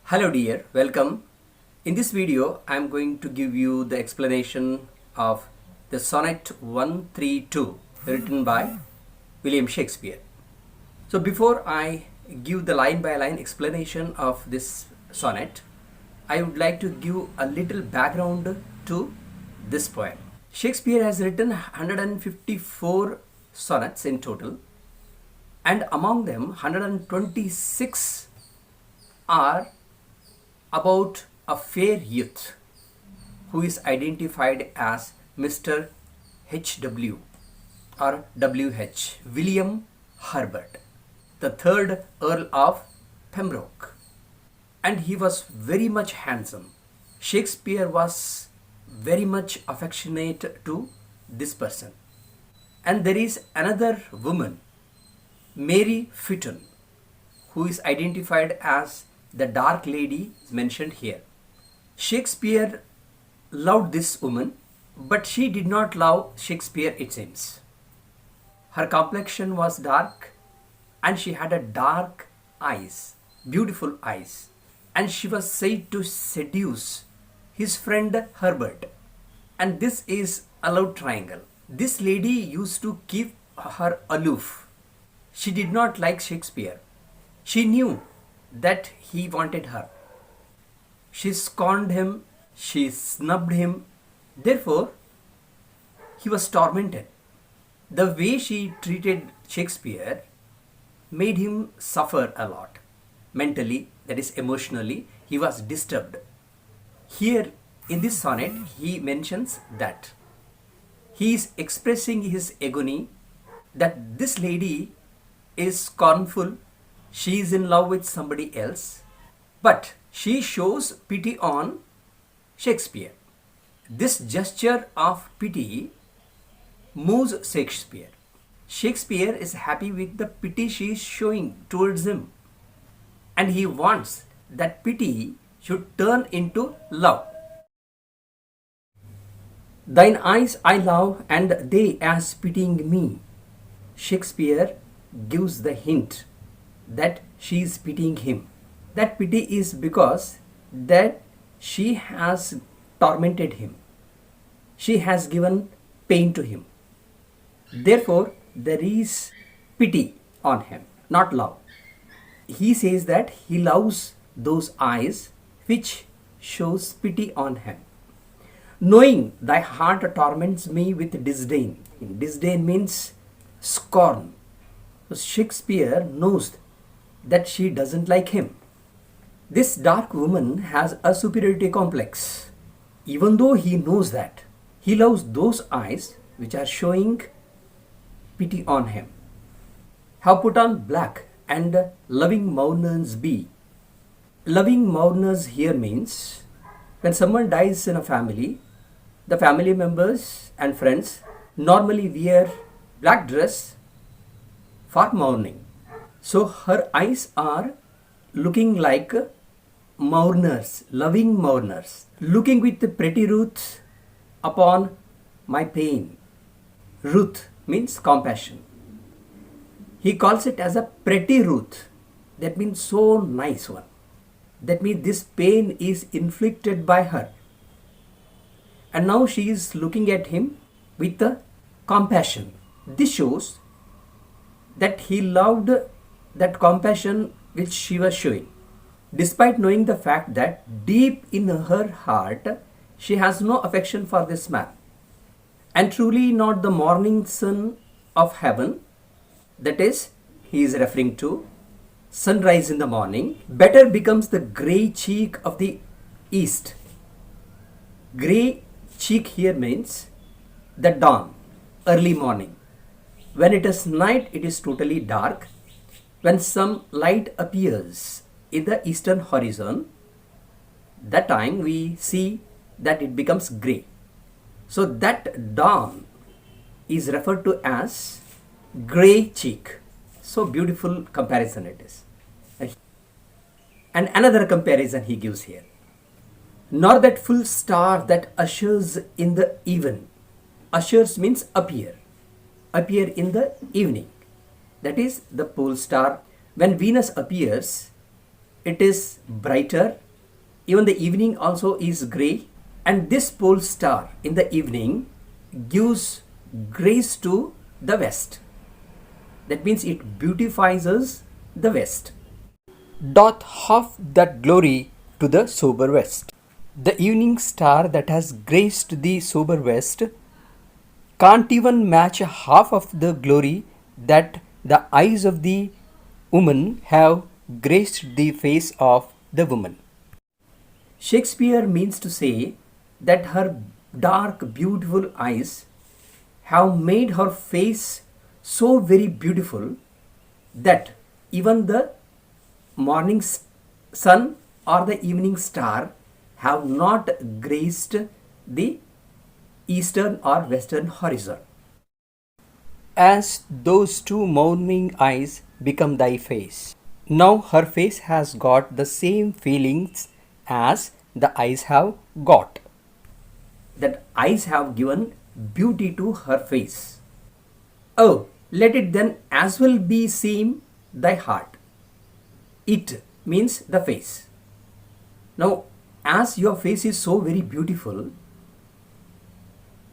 Hello dear, welcome. In this video, I am going to give you the explanation of the Sonnet 132 written by William Shakespeare. So before I give the line by line explanation of this sonnet, I would like to give a little background to this poem. Shakespeare has written 154 sonnets in total, and among them 126 are about a fair youth who is identified as Mr. H.W. or W.H. William Herbert, the third Earl of Pembroke. And he was very much handsome. Shakespeare was very much affectionate to this person. And there is another woman, Mary Fitton, who is identified as the dark lady mentioned here. Shakespeare loved this woman, but she did not love Shakespeare, it seems. Her complexion was dark and she had a dark eyes, beautiful eyes, and she was said to seduce his friend Herbert. And this is a love triangle. This lady used to keep her aloof. She did not like Shakespeare. She knew that he wanted her. She scorned him, she snubbed him. Therefore, he was tormented. The way she treated Shakespeare made him suffer a lot. Mentally, that is emotionally, he was disturbed. Here in this sonnet, he mentions that he is expressing his agony that this lady is scornful. She is in love with somebody else, but she shows pity on Shakespeare. This gesture of pity moves Shakespeare. Shakespeare is happy with the pity she is showing towards him, and he wants that pity should turn into love. Thine eyes I love, and they as pitying me. Shakespeare gives the hint that she is pitying him. That pity is because that she has tormented him. She has given pain to him. Therefore, there is pity on him, not love. He says that he loves those eyes which shows pity on him. Knowing thy heart torments me with disdain. Disdain means scorn. So Shakespeare knows that she doesn't like him. This dark woman has a superiority complex. Even though he knows that, he loves those eyes which are showing pity on him. Have put on black and loving mourners be. Loving mourners here means when someone dies in a family, the family members and friends normally wear black dress for mourning. So her eyes are looking like mourners, loving mourners, looking with pretty Ruth upon my pain. Ruth means compassion. He calls it as a pretty Ruth. That means so nice one. That means this pain is inflicted by her. And now she is looking at him with the compassion. This shows that he loved that compassion which she was showing, despite knowing the fact that deep in her heart she has no affection for this man, and truly not the morning sun of heaven, that is, he is referring to sunrise in the morning, better becomes the grey cheek of the east. Grey cheek here means the dawn, early morning. When it is night, it is totally dark. When some light appears in the eastern horizon, that time we see that it becomes grey. So that dawn is referred to as grey cheek. So beautiful comparison it is. And another comparison he gives here. Nor that full star that ushers in the even. Ushers means appear. Appear in the evening. That is the pole star. When Venus appears it is brighter. Even the evening also is grey. And this pole star in the evening gives grace to the west. That means it beautifies us the west. Doth half that glory to the sober west. The evening star that has graced the sober west can't even match half of the glory that the eyes of the woman have graced the face of the woman. Shakespeare means to say that her dark, beautiful eyes have made her face so very beautiful that even the morning sun or the evening star have not graced the eastern or western horizon. As those two morning eyes become thy face. Now her face has got the same feelings as the eyes have got. That eyes have given beauty to her face. Oh, let it then as well be seem thy heart. It means the face. Now, as your face is so very beautiful,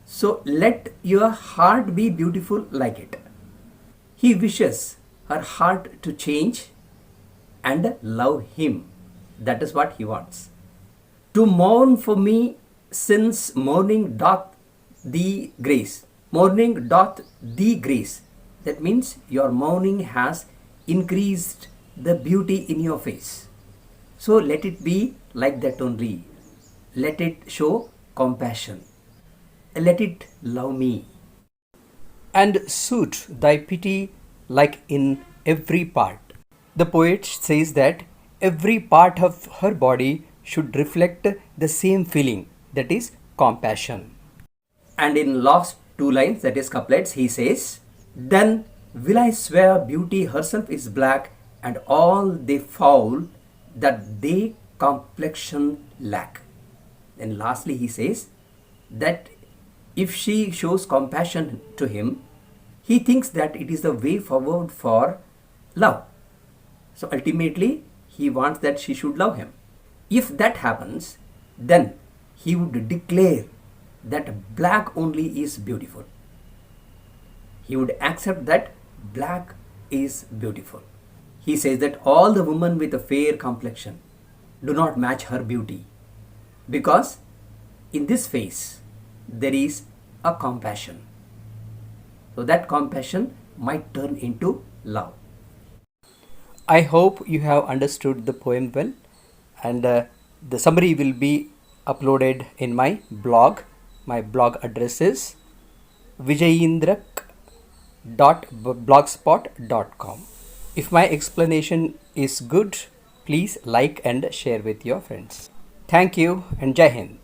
so let your heart be beautiful like it. He wishes her heart to change and love him. That is what he wants. To mourn for me since morning doth thee grace. Morning doth thee grace. That means your mourning has increased the beauty in your face. So let it be like that only. Let it show compassion. Let it love me. And suit thy pity like in every part. The poet says that every part of her body should reflect the same feeling, that is compassion. And in last two lines, that is couplets, he says, then will I swear beauty herself is black, and all they foul that they complexion lack. Then lastly he says that if she shows compassion to him, he thinks that it is the way forward for love. So ultimately he wants that she should love him. If that happens, then he would declare that black only is beautiful. He would accept that black is beautiful. He says that all the women with a fair complexion do not match her beauty, because in this face there is a compassion. So that compassion might turn into love. I hope you have understood the poem well, and the summary will be uploaded in my blog. My blog address is vijayindrak.blogspot.com. If my explanation is good, please like and share with your friends. Thank you and Jai Hind.